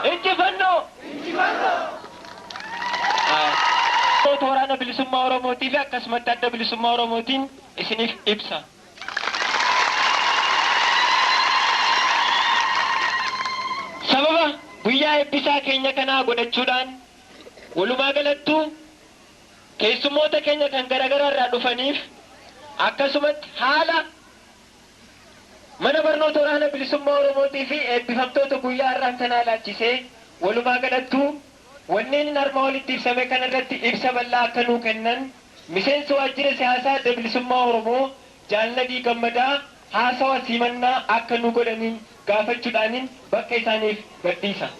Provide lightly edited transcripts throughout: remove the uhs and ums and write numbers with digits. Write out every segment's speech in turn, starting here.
Injifannoo! Waraana bilisummaa Oromootii fi akkasumatti adda bilisummaa Oromootiin isiniif ibsa. Sababa guyyaa eebbisaa keenya kanaa godhachuudhaan walumaa galattuu keessummoota keenya kan garaagaraa irraa dhufaniif akkasumatti haala mana barnoota waraana bilisummaa Oromootii fi eebbifamtoota guyyaa irraan sanaa laachisee walumaa galattuu wanneen harma walitti ibsame kana irratti ibsa bal'aa akka nuu kennan miseensa waajjira siyaasaa adda bilisummaa Oromoo Jaalladii Gammadaa haasawa simannaa akka nuu godhaniin gaafachuudhaaniin bakka isaaniif gadhiisa.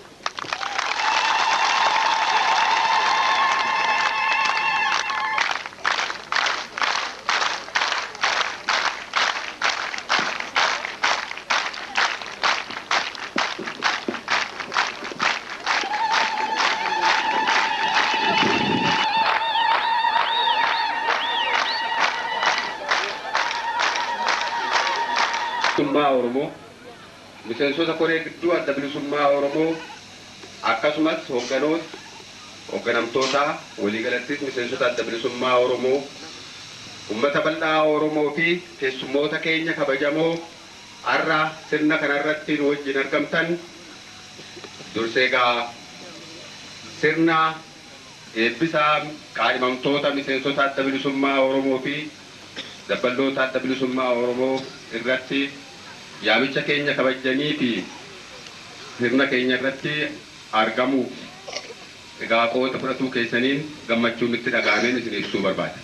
Oromoo miseensota koree gidduu adda bilisummaa Oromoo akkasumas hoogganamtoota waliigalattis miseensota adda bilisummaa Oromoo ummata bal'aa Oromoo fi keessummoota keenya kabajamoo har'a sirna kanarratti nu wajjin argamtan durseegaa sirna eebbisaa qaadhimamtoota miseensota adda bilisummaa Oromoo fi dabballoota adda bilisummaa Oromoo irratti yaamicha keenya kabajanii fi sirna keenya irratti argamuuf egaa qooda fudhatuu keessaniin gammachuun itti dhaga'ameen isin ibsuu barbaada.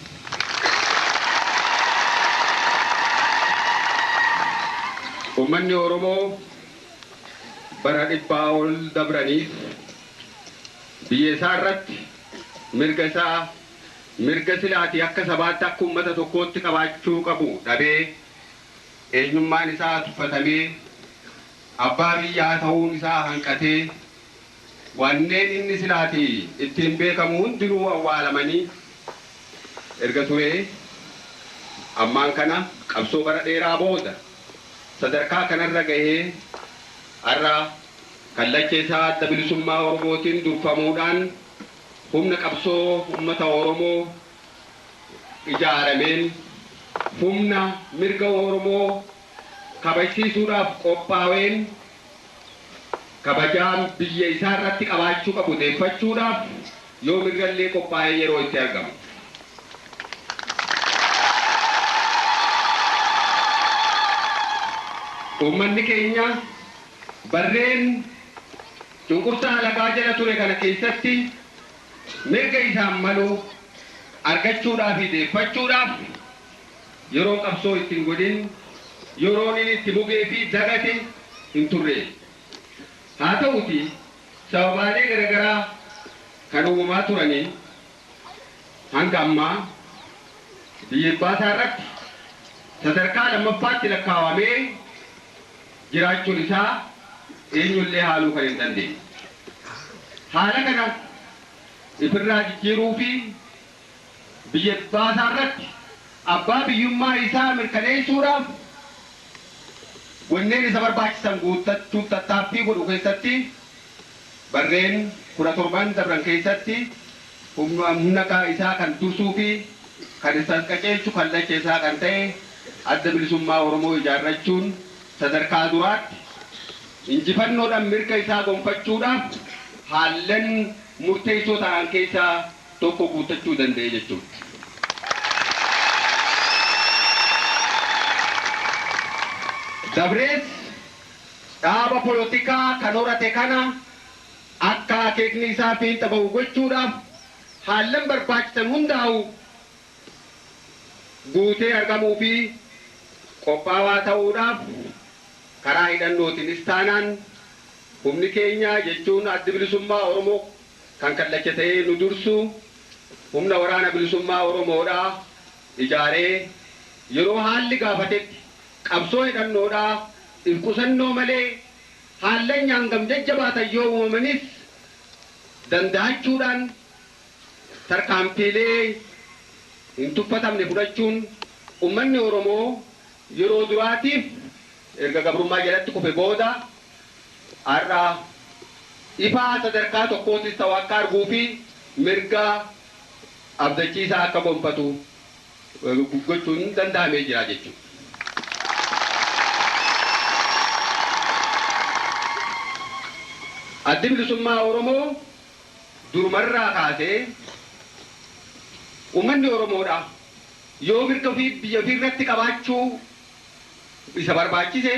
Uummanni Oromoo bara dhibbaa ol dabraniif biyya isaa irratti mirga silaatii akka sabaatti akka uummata tokkootti qabaachuu qabu dhabee eenyummaan isaa tuffatamee abbaa biyyaa ta'uun isaa hanqatee wanneen inni silaatii ittiin beekamu hundinuu awwaalamanii erga turee ammaan kana qabsoo bara dheeraa booda sadarkaa kanarra gahee har'a kallacheessaa adda bilisummaa Oromootiin durfamuudhaan humna qabsoo uummata Oromoo ijaarameen humna mirga Oromoo kabachiisuudhaaf qophaa'een kabajaan biyya isaa irratti qabaachuu qabu deeffachuudhaaf yoo mirgallee qophaa'ee yeroo itti argamu. Uummanni keenya barreen cunqursaa alagaa jala ture kana keessatti mirga isaan malu argachuudhaaf fi deeffachuudhaaf yeroo qabsoo ittiin godhin yeroo inni itti bugee fi dagate hin turre. Haa ta'uti sababaalee garaagaraa kan uumamaa turanii hanga ammaa biyya baasaa irratti sadarkaa lammaffaatti lakkaawamee jiraachuun isaa eenyullee haaluu kan hin dandeenye. Haala kana ifirraa jijjiiruu fi biyya baasaa irratti abbaa biyyummaa isaa mirkaneessuudhaaf wanneen isa barbaachisan guuttachuuf tattaaffii godhu keessatti barreen 17 dabran keessatti humna isaa kan dursuu fi kan isa qajeelchu kallacheessaa kan ta'e adda bilisummaa Oromoo ijaarrachuun sadarkaa duraatti injifannoodhaan mirga isaa gonfachuudhaaf haallan murteessoo ta'an keessaa tokko guuttachuu danda'e jechuudha. Dabrees dhaaba polotikaa kan horate kana akka akeekni isaa fiixa bahu gochuudhaaf haallan barbaachisan hundaa'u guutee argamuu fi qophaawaa ta'uudhaaf karaa hidhannootiinis taanaan humni keenya jechuun adda bilisummaa Oromoo kan kallacha ta'ee nu dursu humna waraana bilisummaa Oromoodhaa ijaaree yeroo haalli gaafatetti qabsoo hidhannoodhaa qusannoo malee haallan hangam jajjabaatan yoo uumamanis danda'achuudhaan tarkaanfiilee hin tuffatamne fudhachuun uummanni Oromoo yeroo duraatiif erga gabrummaa jalatti kufe booda har'a ifaa sadarkaa tokkootis ta'u akka arguu fi mirga abdachiisaa akka gonfatu gochuun danda'amee jira jechuudha. Addi bilisummaa Oromoo durumarraa kaasee uummanni Oromoodha yoo mirga ofii biyya ofii irratti qabaachuu isa barbaachise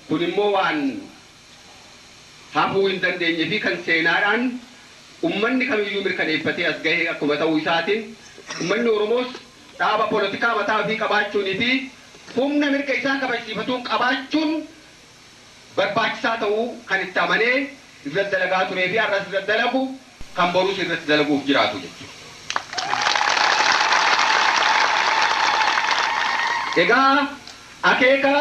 kun immoo waan hafuu hin dandeenye fi kan seenaadhaan uummanni kamiyyuu mirkaneeffatee as gahee akkuma ta'uu isaatiin uummanni Oromoos dhaaba poolitikaa mataa ofii qabaachuunii fi humna mirga isaa kabachiifatuun qabaachuun barbaachisaa ta'uu kan itti amanee irratti dalagaa turee fi har'as irratti dalagu kan borus irratti dalaguuf jiraatu jechuudha. Egaa akeeka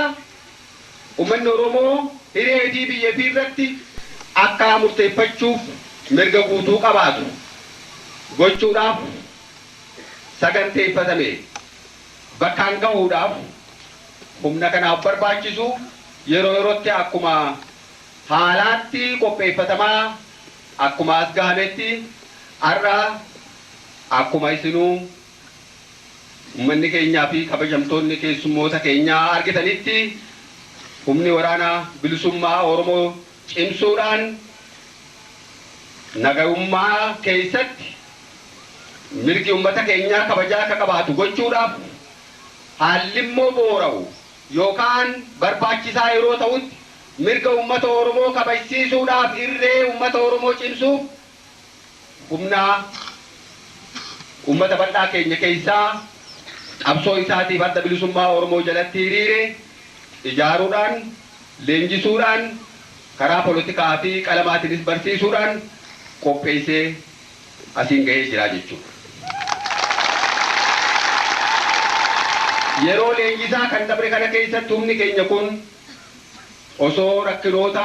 uummanni Oromoo hiree fi biyya ofii irratti akka murteeffachuuf mirga guutuu qabaatu gochuudhaaf saganteeffatame bakkaan gahuudhaaf humna kanaaf barbaachisu yeroo yerootti akkuma haalaatti qopheeffatamaa akkuma as gahametti har'a akkuma isinuu uummanni keenyaa fi kabajamtoonni keessummoota keenyaa argitanitti humni waraanaa bilisummaa Oromoo cimsuudhaan nagayummaa keessatti mirgi uummata keenyaa kabajaa akka qabaatu gochuudhaaf haalli immoo boora'u yookaan barbaachisaa yeroo ta'utti mirga uummata Oromoo kabajsiisuudhaaf irree uummata Oromoo cimsuuf humna uummata bal'aa keenya keessaa qabsoo isaatiif adda bilisummaa Oromoo jalatti hiriire ijaaruudhaan leenjisuudhaan karaa poolitikaa fi qalamaatiinis barsiisuudhaan qopheessee asiin gahee jira jechuudha. Yeroo leenjisaa kan dabre kana keessatti humni keenya kun osoo rakkinoota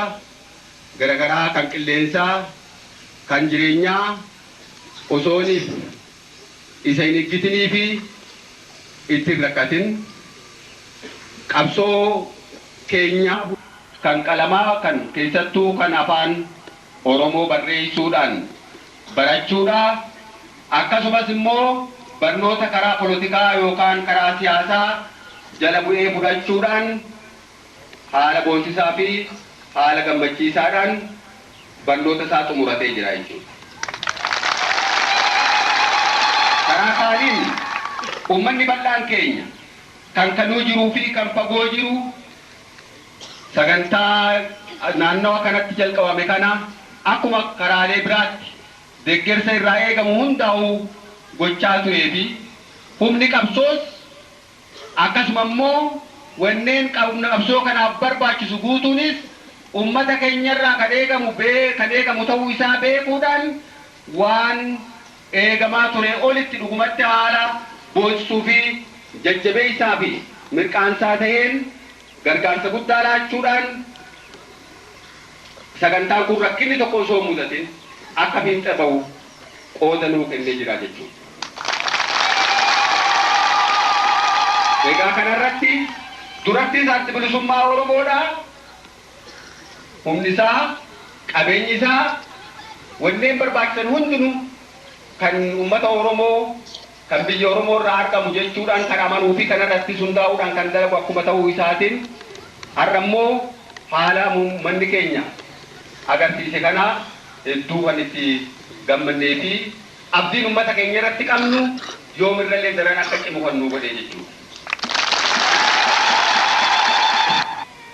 garagaraa kan qilleensaa kan jireenyaa osooniif isa hin eeggatinii fi ittiin rakkatin qabsoo keenya kan qalamaa kan keessattuu kan afaan Oromoo barreessuudhaan barachuudhaan akkasumas immoo barnoota karaa poolitikaa yookaan karaa siyaasaa jala bu'ee fudhachuudhaan haala boonsisaa fi haala gammachiisaadhaan barnoota isaa xumuratee jira jechuudha. Karaa kaaniin uummanni bal'aan keenya kan kanuu jiruu fi kan fagoo jiru sagantaa naannawa kanatti jalqabame kana akkuma karaalee biraatti deeggarsa irraa eegamu hundaa'uu gochaa turee fi humni qabsoos akkasuma immoo wanneen qabsoo kanaaf barbaachisu guutuunis uummata keenyarraa kan eegamu ta'uu isaa beekuudhaan waan eegamaa ture olitti dhugumatti haala boonsisuu fi jajjabeessaa fi mirqaansaa ta'een gargaarsa guddaa laachuudhaan sagantaan kun rakkinni tokko osoo mudatin akka fiinxa ba'u qooda nuu kennee jira jechuudha. Egaa kanarratti duratti isaatti bilisummaa Oromoodha. Humni isaa, qabeenyi isaa, wanneen barbaachisan hundinuu kan uummata Oromoo kan biyya Oromoo irraa argamu jechuudhaan kan amanuu fi kanarratti hundaa'uudhaan kan dalagu akkuma ta'uu isaatiin har'a immoo haala manni keenya agarsiise kana hedduu kan itti gammannee fi abdiin uummata keenya irratti qabnu yoomirrallee daran akka cimu kan nuu godhe jechuudha.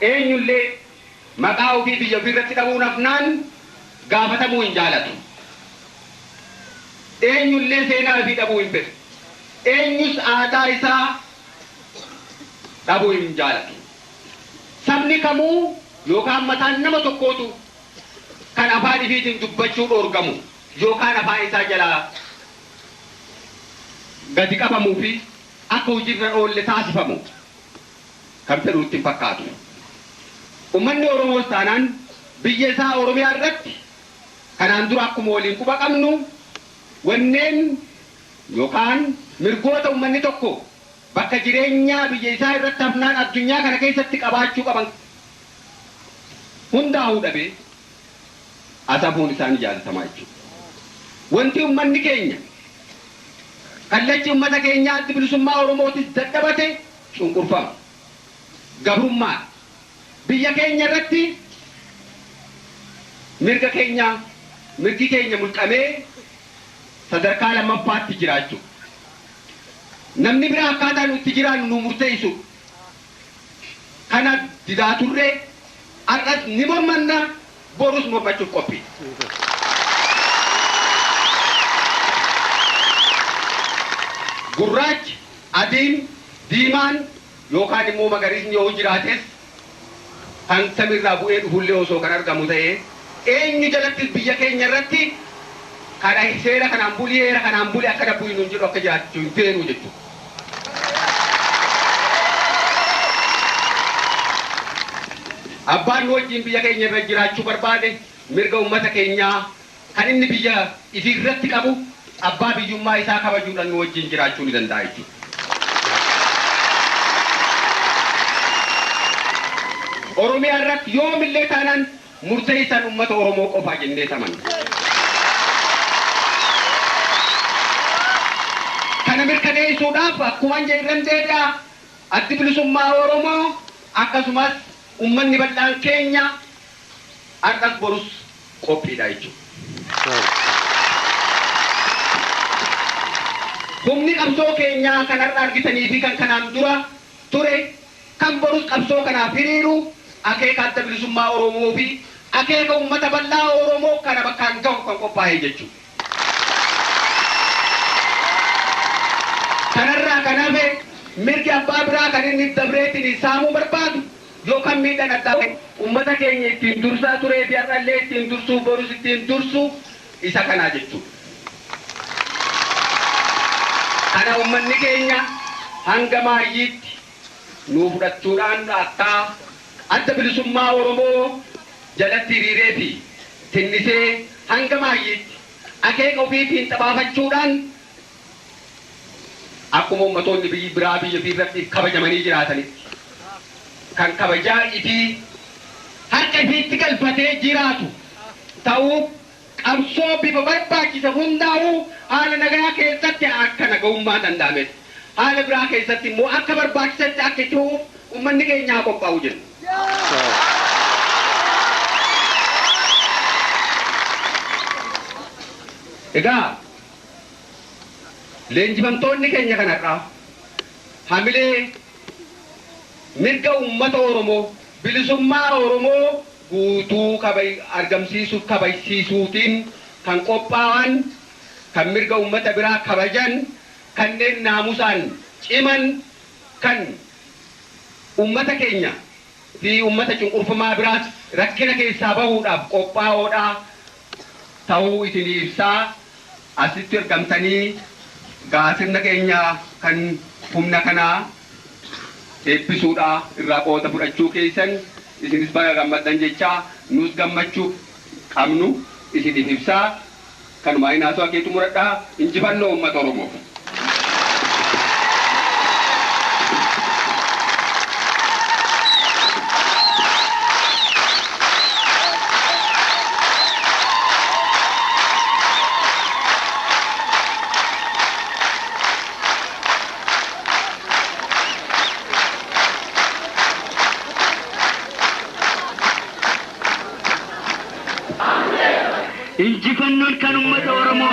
Eenyullee maqaa ofii biyya ofii irratti dhabuun hafnaan gaafatamuu hin jaalatu. Eenyullee seenaa ofii dhabuu hin fedhu. Eenyus aadaa isaa dhabuu hin jaalatu. Sabni kamuu yookaan mataan nama tokkootu kan afaan ifiitiin dubbachuu dhoorgamu yookaan afaan isaa jalaa gadi qabamuu fi akka hojiirra oolle taasifamu kan fedhuutti hin fakkaatu. Uummanni Oromoos taanaan biyya isaa Oromiyaa irratti kanaan dura akkuma waliin quba qabnu wanneen yookaan mirgoota uummanni tokko bakka jireenyaa biyya isaa irratti hafnaan addunyaa kana keessatti qabaachuu qaban hundaa'uu dhabee asabuun isaan jaalatamaa jechuudha. Wanti uummanni keenya kallachi uummata keenyaa adda bilisummaa Oromootis dadhabate cunqurfama. Gabrummaa biyya keenya irratti mirgi keenya mulqamee sadarkaa lammaffaatti jiraachuu. Namni biraa akkaataa nuti jiraannu nu murteessu. Kana didaa turree har'as ni mormanna borus mormachuuf qophii. Gurraachi, adiin, diimaan yookaan immoo magariisni yoo jiraates kan samiirraa bu'ee dhufullee osoo kan argamu ta'ee eenyu jalatti biyya keenya irratti kana seera kanaan bulii heera kanaan bulii akka dabbuun hin jedhu akka jiraachuu hin feenu jechuudha. Abbaan wajjin biyya keenya irra jiraachuu barbaade mirga uummata keenyaa kan inni biyya isii irratti qabu abbaa biyyummaa isaa kabajuudhaan nu wajjin jiraachuu ni danda'a jechuudha. Oromiyaa irratti yoomillee taanaan murteessan uummata Oromoo qofaa jennee tamanna. Kana mirkaneessuudhaaf akkuma jedhan deebi'a addi bilisummaa Oromoo akkasumas ummanni bal'aan keenya har'as borus qophiidha jechuudha. Humni qabsoo keenyaa kan har'a argitanii fi kan kanaan dura ture kan borus qabsoo kanaaf hiriiru akeeka adda bilisummaa Oromoo fi akeeka ummata bal'aa Oromoo kana bakkaan gahu kan qophaa'e jechuudha. Kanarraa kan hafe mirgi abbaa biraa kan inni dabreetiin saamuu barbaadu yookaan miidhaan addaa ummata keenya ittiin dursaa turee fi har'allee ittiin dursuu borus ittiin dursuu isa kanaa jechuudha. Kana ummanni keenya hanga maayyiitti nuu fudhachuudhaan akka adda bilisummaa Oromoo jalatti hiriiree fi tinnisee hanga maayyiitti akeeka ofiitiin xabaafachuudhaan akkuma ummatoonni biraa biyya irratti kabajamanii jiraatanitti kan kabajaa ifi harka ifiitti galfatee jiraatu ta'uu qabsoo bifa barbaachisa hundaa'uu haala nagaa keessatti akka nagahummaa danda'ame haala biraa keessatti immoo akka barbaachisatti akka itti ummanni keenya qophaa'u jenna. Egaa leenjifamtoonni keenya kanarraa hamilee mirga uummata Oromoo bilisummaa Oromoo guutuu argamsiisuuf kabajsiisuutiin kan qophaa'an kan mirga uummata biraa kabajan kanneen naamusaan ciman kan uummata keenya fi uummata cunqurfamaa biraas rakkina keessaa bahuudhaaf qophaa'oodha ta'uu isin ibsaa asitti argamtanii gaasirna keenya kan humna kanaa eebbisuudha irraa qooda fudhachuu keessan isinis baga gammaddan jechaa nus gammachuu qabnu isiniif ibsaa kanuma inaasoo akeetu muradhaa injifannoo uummata Oromoof. injifannoon kan uummata Oromoo